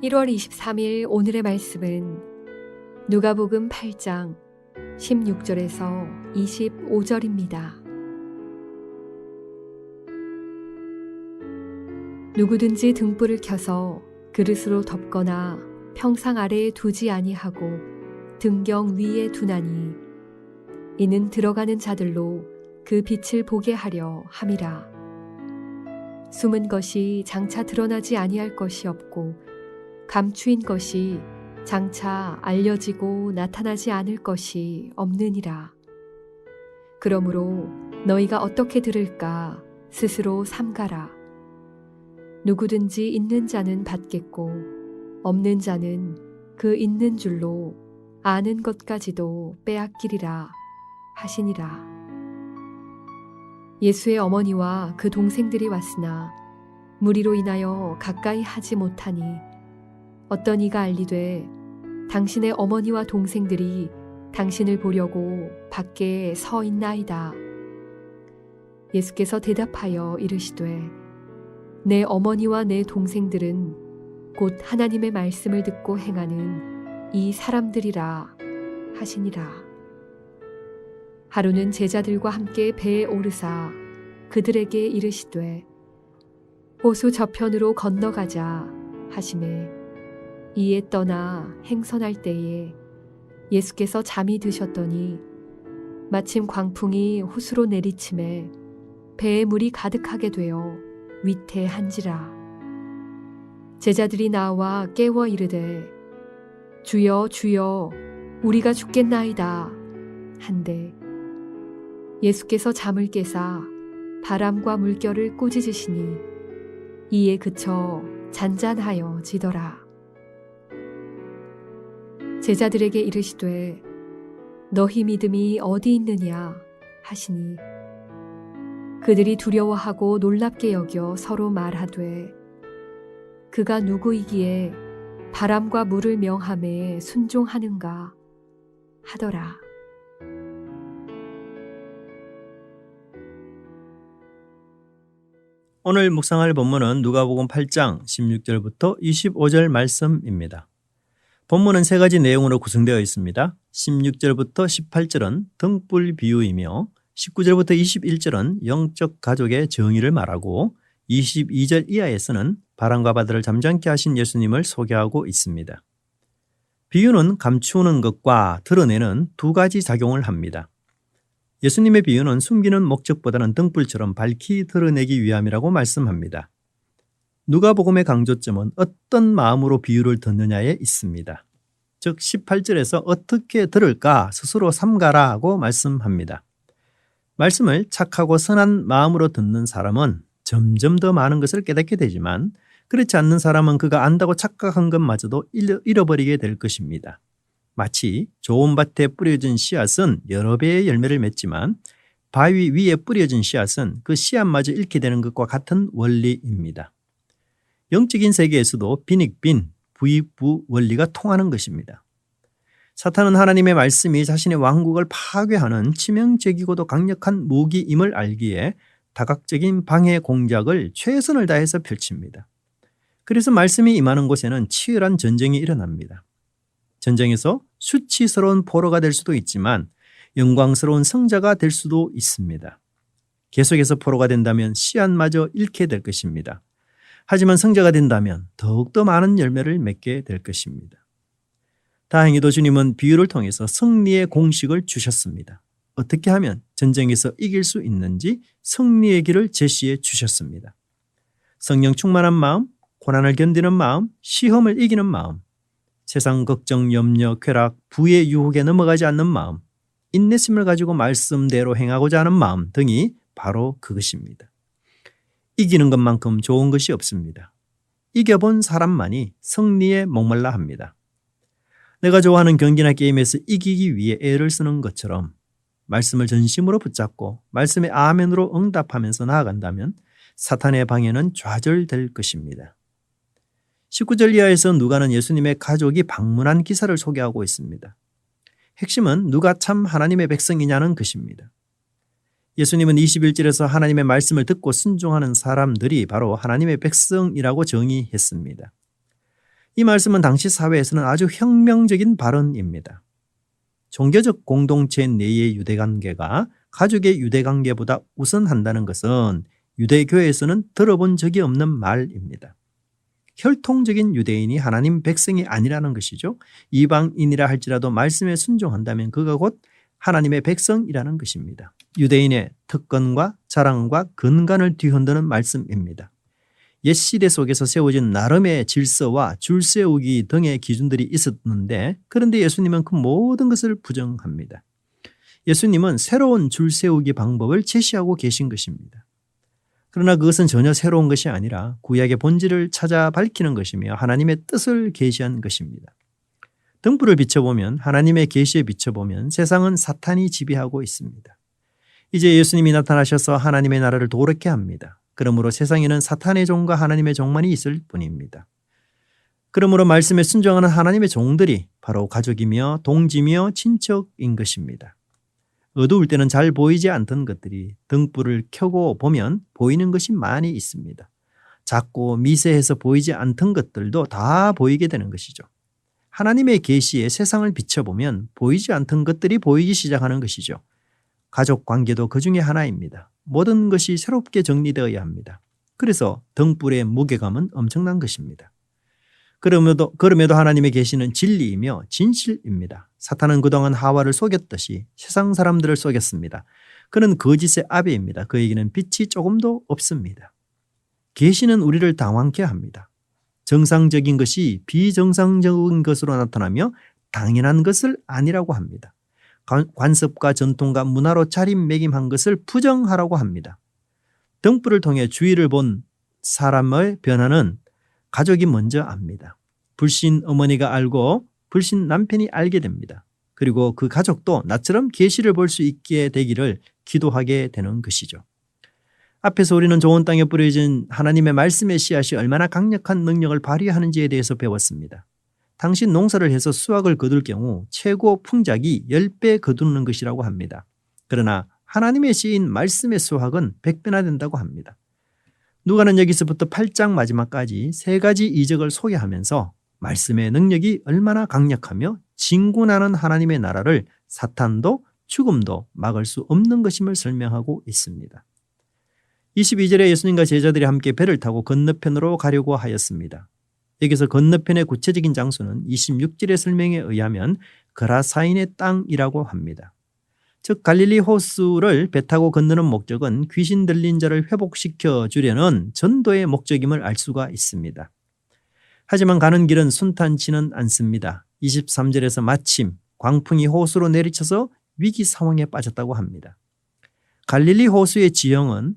1월 23일 오늘의 말씀은 누가복음 8장 16절에서 25절입니다. 누구든지 등불을 켜서 그릇으로 덮거나 평상 아래에 두지 아니하고 등경 위에 두나니 이는 들어가는 자들로 그 빛을 보게 하려 함이라. 숨은 것이 장차 드러나지 아니할 것이 없고 감추인 것이 장차 알려지고 나타나지 않을 것이 없느니라. 그러므로 너희가 어떻게 들을까 스스로 삼가라. 누구든지 있는 자는 받겠고 없는 자는 그 있는 줄로 아는 것까지도 빼앗기리라 하시니라. 예수의 어머니와 그 동생들이 왔으나 무리로 인하여 가까이 하지 못하니 어떤 이가 알리되 당신의 어머니와 동생들이 당신을 보려고 밖에 서 있나이다. 예수께서 대답하여 이르시되 내 어머니와 내 동생들은 곧 하나님의 말씀을 듣고 행하는 이 사람들이라 하시니라. 하루는 제자들과 함께 배에 오르사 그들에게 이르시되 호수 저편으로 건너가자 하시매 이에 떠나 행선할 때에 예수께서 잠이 드셨더니 마침 광풍이 호수로 내리침에 배에 물이 가득하게 되어 위태한지라. 제자들이 나와 깨워 이르되 주여 주여 우리가 죽겠나이다 한데 예수께서 잠을 깨사 바람과 물결을 꾸짖으시니 이에 그쳐 잔잔하여 지더라. 제자들에게 이르시되 너희 믿음이 어디 있느냐 하시니 그들이 두려워하고 놀랍게 여겨 서로 말하되 그가 누구이기에 바람과 물을 명함에 순종하는가 하더라. 오늘 묵상할 본문은 누가복음 8장 16절부터 25절 말씀입니다. 본문은 세 가지 내용으로 구성되어 있습니다. 16절부터 18절은 등불 비유이며 19절부터 21절은 영적 가족의 정의를 말하고 22절 이하에서는 바람과 바다를 잠잠케 하신 예수님을 소개하고 있습니다. 비유는 감추는 것과 드러내는 두 가지 작용을 합니다. 예수님의 비유는 숨기는 목적보다는 등불처럼 밝히 드러내기 위함이라고 말씀합니다. 누가복음의 강조점은 어떤 마음으로 비유를 듣느냐에 있습니다. 즉 18절에서 어떻게 들을까 스스로 삼가라고 말씀합니다. 말씀을 착하고 선한 마음으로 듣는 사람은 점점 더 많은 것을 깨닫게 되지만 그렇지 않는 사람은 그가 안다고 착각한 것마저도 잃어버리게 될 것입니다. 마치 좋은 밭에 뿌려진 씨앗은 여러 배의 열매를 맺지만 바위 위에 뿌려진 씨앗은 그 씨앗마저 잃게 되는 것과 같은 원리입니다. 영적인 세계에서도 빈익빈, 부익부 원리가 통하는 것입니다. 사탄은 하나님의 말씀이 자신의 왕국을 파괴하는 치명적이고도 강력한 무기임을 알기에 다각적인 방해 공작을 최선을 다해서 펼칩니다. 그래서 말씀이 임하는 곳에는 치열한 전쟁이 일어납니다. 전쟁에서 수치스러운 포로가 될 수도 있지만 영광스러운 성자가 될 수도 있습니다. 계속해서 포로가 된다면 씨앗마저 잃게 될 것입니다. 하지만 성자가 된다면 더욱더 많은 열매를 맺게 될 것입니다. 다행히도 주님은 비유를 통해서 승리의 공식을 주셨습니다. 어떻게 하면 전쟁에서 이길 수 있는지 승리의 길을 제시해 주셨습니다. 성령 충만한 마음, 고난을 견디는 마음, 시험을 이기는 마음, 세상 걱정, 염려, 쾌락, 부의 유혹에 넘어가지 않는 마음, 인내심을 가지고 말씀대로 행하고자 하는 마음 등이 바로 그것입니다. 이기는 것만큼 좋은 것이 없습니다. 이겨본 사람만이 승리에 목말라 합니다. 내가 좋아하는 경기나 게임에서 이기기 위해 애를 쓰는 것처럼 말씀을 전심으로 붙잡고 말씀의 아멘으로 응답하면서 나아간다면 사탄의 방해는 좌절될 것입니다. 19절 이하에서 누가는 예수님의 가족이 방문한 기사를 소개하고 있습니다. 핵심은 누가 참 하나님의 백성이냐는 것입니다. 예수님은 21절에서 하나님의 말씀을 듣고 순종하는 사람들이 바로 하나님의 백성이라고 정의했습니다. 이 말씀은 당시 사회에서는 아주 혁명적인 발언입니다. 종교적 공동체 내의 유대관계가 가족의 유대관계보다 우선한다는 것은 유대교회에서는 들어본 적이 없는 말입니다. 혈통적인 유대인이 하나님 백성이 아니라는 것이죠. 이방인이라 할지라도 말씀에 순종한다면 그가 곧 하나님의 백성이라는 것입니다. 유대인의 특권과 자랑과 근간을 뒤흔드는 말씀입니다. 옛 시대 속에서 세워진 나름의 질서와 줄 세우기 등의 기준들이 있었는데, 그런데 예수님은 그 모든 것을 부정합니다. 예수님은 새로운 줄 세우기 방법을 제시하고 계신 것입니다. 그러나 그것은 전혀 새로운 것이 아니라 구약의 본질을 찾아 밝히는 것이며 하나님의 뜻을 계시한 것입니다. 등불을 비춰보면, 하나님의 계시에 비춰보면 세상은 사탄이 지배하고 있습니다. 이제 예수님이 나타나셔서 하나님의 나라를 도렇게 합니다. 그러므로 세상에는 사탄의 종과 하나님의 종만이 있을 뿐입니다. 그러므로 말씀에 순종하는 하나님의 종들이 바로 가족이며 동지며 친척인 것입니다. 어두울 때는 잘 보이지 않던 것들이 등불을 켜고 보면 보이는 것이 많이 있습니다. 작고 미세해서 보이지 않던 것들도 다 보이게 되는 것이죠. 하나님의 계시에 세상을 비춰보면 보이지 않던 것들이 보이기 시작하는 것이죠. 가족 관계도 그 중에 하나입니다. 모든 것이 새롭게 정리되어야 합니다. 그래서 등불의 무게감은 엄청난 것입니다. 그럼에도 하나님의 계시는 진리이며 진실입니다. 사탄은 그동안 하와를 속였듯이 세상 사람들을 속였습니다. 그는 거짓의 아비입니다. 그에게는 빛이 조금도 없습니다. 계시는 우리를 당황케 합니다. 정상적인 것이 비정상적인 것으로 나타나며 당연한 것을 아니라고 합니다. 관습과 전통과 문화로 자리매김한 것을 부정하라고 합니다. 등불을 통해 주위를 본 사람의 변화는 가족이 먼저 압니다. 불신 어머니가 알고 불신 남편이 알게 됩니다. 그리고 그 가족도 나처럼 계시를 볼 수 있게 되기를 기도하게 되는 것이죠. 앞에서 우리는 좋은 땅에 뿌려진 하나님의 말씀의 씨앗이 얼마나 강력한 능력을 발휘하는지에 대해서 배웠습니다. 당신 농사를 해서 수확을 거둘 경우 최고 풍작이 10배 거두는 것이라고 합니다. 그러나 하나님의 씨인 말씀의 수확은 100배나 된다고 합니다. 누가는 여기서부터 8장 마지막까지 3가지 이적을 소개하면서 말씀의 능력이 얼마나 강력하며 진군하는 하나님의 나라를 사탄도 죽음도 막을 수 없는 것임을 설명하고 있습니다. 22절에 예수님과 제자들이 함께 배를 타고 건너편으로 가려고 하였습니다. 여기서 건너편의 구체적인 장소는 26절의 설명에 의하면 그라사인의 땅이라고 합니다. 즉 갈릴리 호수를 배 타고 건너는 목적은 귀신 들린 자를 회복시켜 주려는 전도의 목적임을 알 수가 있습니다. 하지만 가는 길은 순탄치는 않습니다. 23절에서 마침 광풍이 호수로 내리쳐서 위기 상황에 빠졌다고 합니다. 갈릴리 호수의 지형은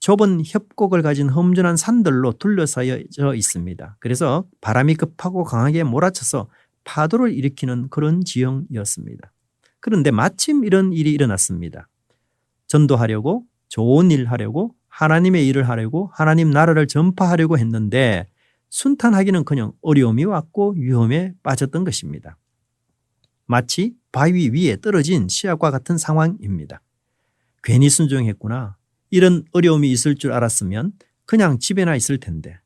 좁은 협곡을 가진 험준한 산들로 둘러싸여 있습니다. 그래서 바람이 급하고 강하게 몰아쳐서 파도를 일으키는 그런 지형이었습니다. 그런데 마침 이런 일이 일어났습니다. 전도하려고, 좋은 일 하려고, 하나님의 일을 하려고, 하나님 나라를 전파하려고 했는데 순탄하기는커녕 어려움이 왔고 위험에 빠졌던 것입니다. 마치 바위 위에 떨어진 씨앗과 같은 상황입니다. 괜히 순종했구나. 이런 어려움이 있을 줄 알았으면 그냥 집에나 있을 텐데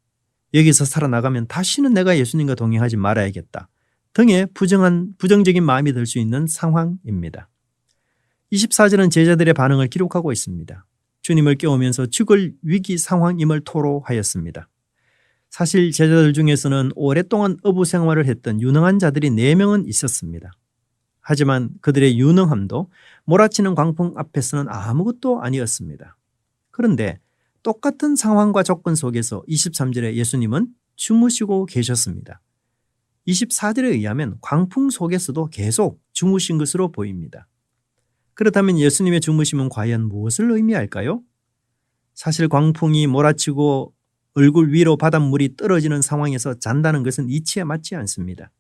여기서 살아나가면 다시는 내가 예수님과 동행하지 말아야겠다 등의 부정적인 마음이 들 수 있는 상황입니다. 24절은 제자들의 반응을 기록하고 있습니다. 주님을 깨우면서 죽을 위기 상황임을 토로하였습니다. 사실 제자들 중에서는 오랫동안 어부 생활을 했던 유능한 자들이 4명은 있었습니다. 하지만 그들의 유능함도 몰아치는 광풍 앞에서는 아무것도 아니었습니다. 그런데 똑같은 상황과 조건 속에서 23절에 예수님은 주무시고 계셨습니다. 24절에 의하면 광풍 속에서도 계속 주무신 것으로 보입니다. 그렇다면 예수님의 주무심은 과연 무엇을 의미할까요? 사실 광풍이 몰아치고 얼굴 위로 바닷물이 떨어지는 상황에서 잔다는 것은 이치에 맞지 않습니다.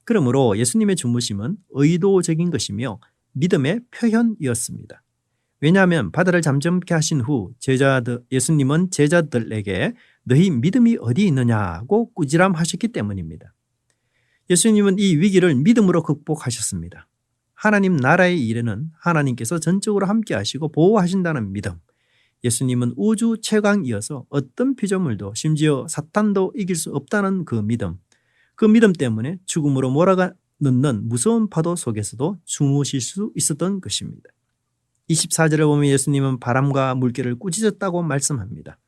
그러므로 예수님의 주무심은 의도적인 것이며 믿음의 표현이었습니다. 왜냐하면 바다를 잠잠케 하신 후 예수님은 제자들에게 너희 믿음이 어디 있느냐고 꾸지람하셨기 때문입니다. 예수님은 이 위기를 믿음으로 극복하셨습니다. 하나님 나라의 일에는 하나님께서 전적으로 함께 하시고 보호하신다는 믿음. 예수님은 우주 최강이어서 어떤 피조물도 심지어 사탄도 이길 수 없다는 그 믿음. 그 믿음 때문에 죽음으로 몰아넣는 무서운 파도 속에서도 주무실 수 있었던 것입니다. 24절을 보면 예수님은 바람과 물결을 꾸짖었다고 말씀합니다.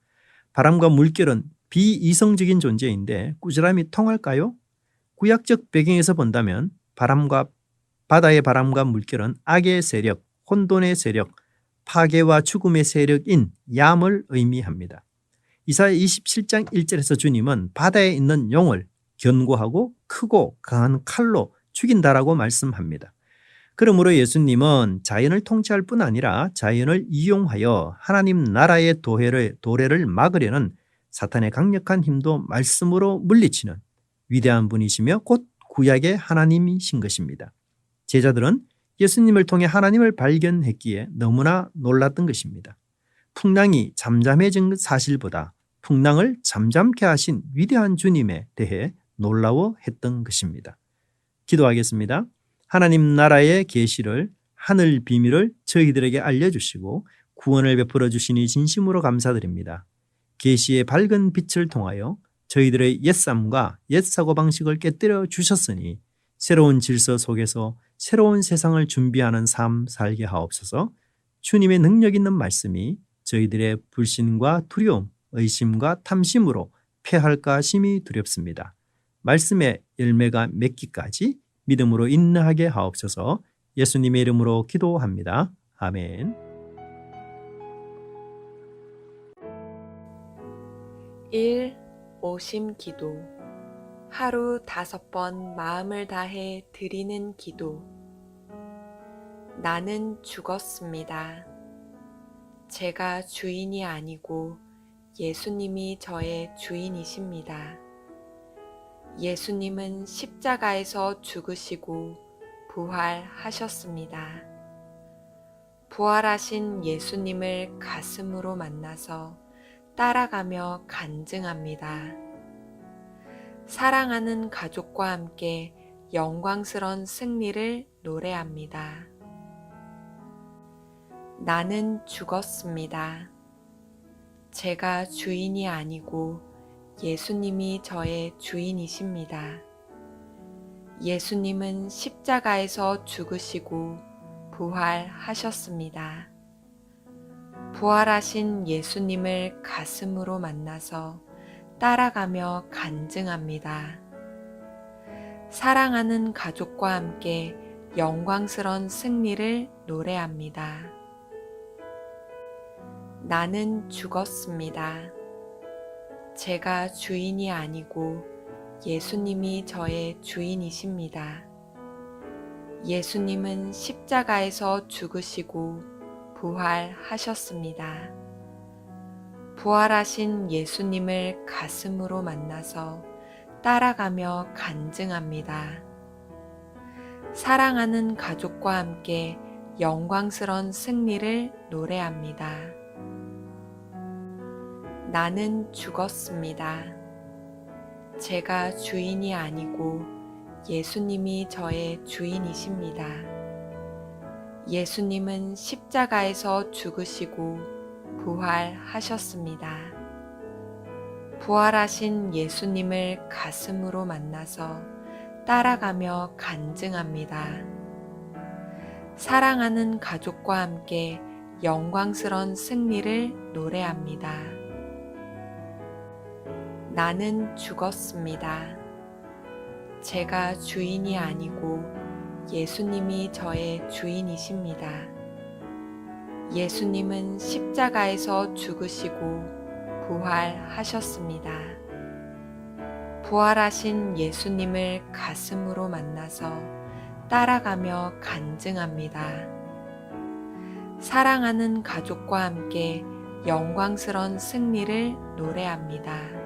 바람과 물결은 비이성적인 존재인데 꾸지람이 통할까요? 구약적 배경에서 본다면 바다의 바람과 물결은 악의 세력, 혼돈의 세력, 파괴와 죽음의 세력인 얌을 의미합니다. 이사야 27장 1절에서 주님은 바다에 있는 용을 견고하고 크고 강한 칼로 죽인다라고 말씀합니다. 그러므로 예수님은 자연을 통치할 뿐 아니라 자연을 이용하여 하나님 나라의 도래를 막으려는 사탄의 강력한 힘도 말씀으로 물리치는 위대한 분이시며 곧 구약의 하나님이신 것입니다. 제자들은 예수님을 통해 하나님을 발견했기에 너무나 놀랐던 것입니다. 풍랑이 잠잠해진 사실보다 풍랑을 잠잠케 하신 위대한 주님에 대해 놀라워했던 것입니다. 기도하겠습니다. 하나님 나라의 계시를, 하늘 비밀을 저희들에게 알려주시고 구원을 베풀어 주시니 진심으로 감사드립니다. 계시의 밝은 빛을 통하여 저희들의 옛삶과 옛 사고방식을 깨뜨려 주셨으니 새로운 질서 속에서 새로운 세상을 준비하는 삶 살게 하옵소서. 주님의 능력 있는 말씀이 저희들의 불신과 두려움, 의심과 탐심으로 패할까 심히 두렵습니다. 말씀의 열매가 맺기까지 믿음으로 인내하게 하옵소서. 예수님의 이름으로 기도합니다. 아멘. 1. 오심 기도. 하루 5번 마음을 다해 드리는 기도. 나는 죽었습니다. 제가 주인이 아니고 예수님이 저의 주인이십니다. 예수님은 십자가에서 죽으시고 부활하셨습니다. 부활하신 예수님을 가슴으로 만나서 따라가며 간증합니다. 사랑하는 가족과 함께 영광스런 승리를 노래합니다. 나는 죽었습니다. 제가 주인이 아니고 예수님이 저의 주인이십니다. 예수님은 십자가에서 죽으시고 부활하셨습니다. 부활하신 예수님을 가슴으로 만나서 따라가며 간증합니다. 사랑하는 가족과 함께 영광스런 승리를 노래합니다. 나는 죽었습니다. 제가 주인이 아니고 예수님이 저의 주인이십니다. 예수님은 십자가에서 죽으시고 부활하셨습니다. 부활하신 예수님을 가슴으로 만나서 따라가며 간증합니다. 사랑하는 가족과 함께 영광스런 승리를 노래합니다. 나는 죽었습니다. 제가 주인이 아니고 예수님이 저의 주인이십니다. 예수님은 십자가에서 죽으시고 부활하셨습니다. 부활하신 예수님을 가슴으로 만나서 따라가며 간증합니다. 사랑하는 가족과 함께 영광스런 승리를 노래합니다. 나는 죽었습니다. 제가 주인이 아니고 예수님이 저의 주인이십니다. 예수님은 십자가에서 죽으시고 부활하셨습니다. 부활하신 예수님을 가슴으로 만나서 따라가며 간증합니다. 사랑하는 가족과 함께 영광스런 승리를 노래합니다.